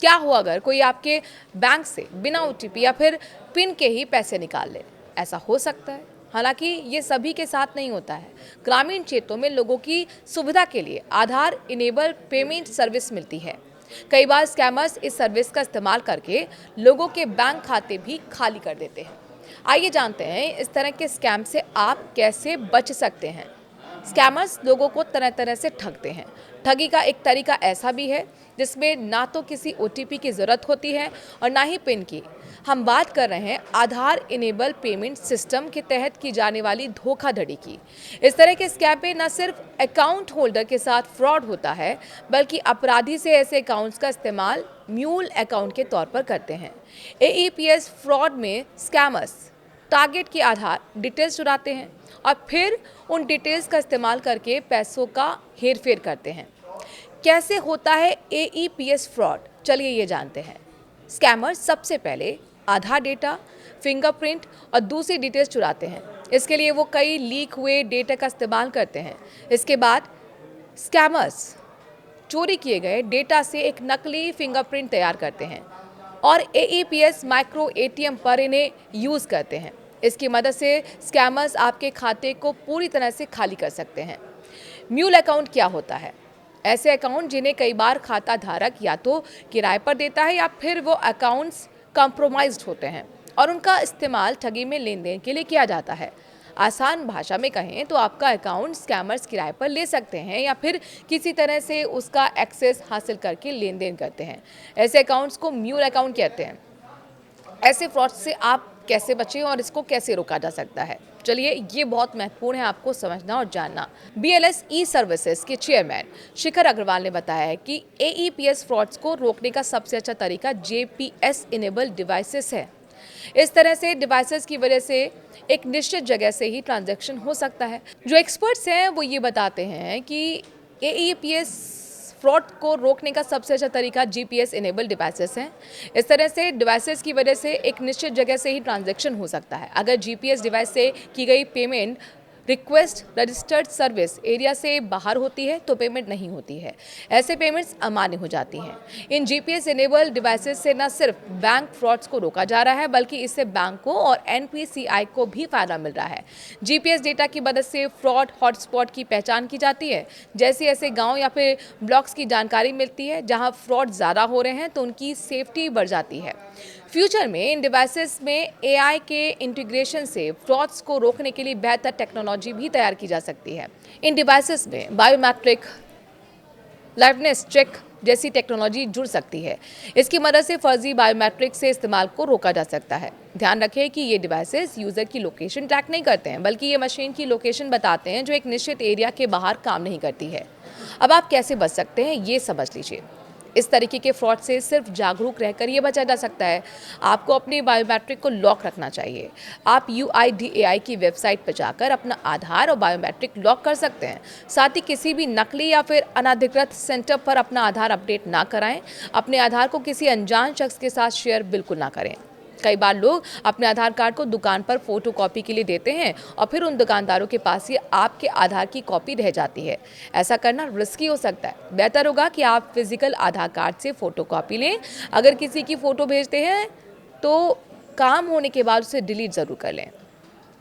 क्या हो अगर कोई आपके बैंक से बिना ओटीपी या फिर पिन के ही पैसे निकाल ले? ऐसा हो सकता है। हालांकि ये सभी के साथ नहीं होता है। ग्रामीण क्षेत्रों में लोगों की सुविधा के लिए आधार इनेबल पेमेंट सर्विस मिलती है। कई बार स्कैमर्स इस सर्विस का इस्तेमाल करके लोगों के बैंक खाते भी खाली कर देते हैं। आइए जानते हैं इस तरह के स्कैम से आप कैसे बच सकते हैं। स्कैमर्स लोगों को तरह तरह से ठगते हैं। ठगी का एक तरीका ऐसा भी है जिसमें ना तो किसी ओटीपी की ज़रूरत होती है और ना ही पिन की। हम बात कर रहे हैं आधार इनेबल पेमेंट सिस्टम के तहत की जाने वाली धोखाधड़ी की। इस तरह के स्कैम में न सिर्फ अकाउंट होल्डर के साथ फ्रॉड होता है, बल्कि अपराधी से ऐसे अकाउंट्स का इस्तेमाल म्यूल अकाउंट के तौर पर करते हैं। एईपीएस फ्रॉड में स्कैमर्स टारगेट की आधार डिटेल्स चुराते हैं और फिर उन डिटेल्स का इस्तेमाल करके पैसों का हेरफेर करते हैं। कैसे होता है एईपीएस फ्रॉड, चलिए ये जानते हैं। स्कैमर्स सबसे पहले आधार डेटा, फिंगरप्रिंट और दूसरी डिटेल्स चुराते हैं। इसके लिए वो कई लीक हुए डेटा का इस्तेमाल करते हैं। इसके बाद स्कैमर्स चोरी किए गए डेटा से एक नकली फिंगरप्रिंट तैयार करते हैं और एईपीएस माइक्रो एटीएम पर इन्हें यूज़ करते हैं। इसकी मदद से स्कैमर्स आपके खाते को पूरी तरह से खाली कर सकते हैं। म्यूल अकाउंट क्या होता है? ऐसे अकाउंट जिन्हें कई बार खाता धारक या तो किराए पर देता है या फिर वो अकाउंट्स कॉम्प्रोमाइज्ड होते हैं और उनका इस्तेमाल ठगी में लेन देन के लिए किया जाता है। आसान भाषा में कहें तो आपका अकाउंट स्कैमर्स किराए पर ले सकते हैं या फिर किसी तरह से उसका एक्सेस हासिल करके लेन देन करते हैं। ऐसे अकाउंट्स को म्यूल अकाउंट कहते हैं। ऐसे फ्रॉड से आप कैसे बचें और इसको कैसे रोका जा सकता है, चलिए ये बहुत महत्वपूर्ण है आपको समझना और जानना। बीएलएस ई सर्विसेज के चेयरमैन शिखर अग्रवाल ने बताया है कि एईपीएस फ्रॉड्स को रोकने का सबसे अच्छा तरीका जेपीएस इनेबल डिवाइसेस है। इस तरह से डिवाइसेस की वजह से एक निश्चित जगह से ही ट्रांजैक्शन हो सकता है। जो एक्सपर्ट्स हैं वो ये बताते हैं कि एईपीएस फ्रॉड को रोकने का सबसे अच्छा तरीका जीपीएस इनेबल डिवाइसेस हैं। इस तरह से डिवाइसेस की वजह से एक निश्चित जगह से ही ट्रांजैक्शन हो सकता है। अगर जीपीएस डिवाइस से की गई payment request registered service area से बाहर होती है तो पेमेंट नहीं होती है। ऐसे पेमेंट्स अमान्य हो जाती हैं। इन जीपीएस इनेबल डिवाइसेस से न सिर्फ बैंक फ्रॉड्स को रोका जा रहा है, बल्कि इससे बैंकों और एनपीसीआई को भी फायदा मिल रहा है। जीपीएस डेटा की मदद से फ्रॉड हॉटस्पॉट की पहचान की जाती है। जैसे ऐसे गाँव या फिर ब्लॉक्स की जानकारी मिलती है जहाँ फ्रॉड ज़्यादा हो रहे हैं तो उनकी सेफ्टी बढ़ जाती है। फ्यूचर में इन डिवाइसेस में एआई के इंटीग्रेशन से फ्रॉड्स को रोकने के लिए बेहतर टेक्नोलॉजी भी तैयार की जा सकती है। इन डिवाइसेस में बायोमेट्रिक लाइवनेस चेक जैसी टेक्नोलॉजी जुड़ सकती है। इसकी मदद से फर्जी बायोमेट्रिक से इस्तेमाल को रोका जा सकता है। ध्यान रखें कि ये डिवाइसेस यूज़र की लोकेशन ट्रैक नहीं करते हैं, बल्कि ये मशीन की लोकेशन बताते हैं जो एक निश्चित एरिया के बाहर काम नहीं करती है। अब आप कैसे बच सकते हैं ये समझ लीजिए। इस तरीके के फ्रॉड से सिर्फ जागरूक रहकर ये बचा जा सकता है। आपको अपने बायोमेट्रिक को लॉक रखना चाहिए। आप यूआईडीएआई की वेबसाइट पर जाकर अपना आधार और बायोमेट्रिक लॉक कर सकते हैं। साथ ही किसी भी नकली या फिर अनधिकृत सेंटर पर अपना आधार अपडेट ना कराएं। अपने आधार को किसी अनजान शख्स के साथ शेयर बिल्कुल ना करें। कई बार लोग अपने आधार कार्ड को दुकान पर फोटोकॉपी के लिए देते हैं और फिर उन दुकानदारों के पास ही आपके आधार की कॉपी रह जाती है। ऐसा करना रिस्की हो सकता है। बेहतर होगा कि आप फिजिकल आधार कार्ड से फोटोकॉपी लें। अगर किसी की फ़ोटो भेजते हैं तो काम होने के बाद उसे डिलीट ज़रूर कर लें।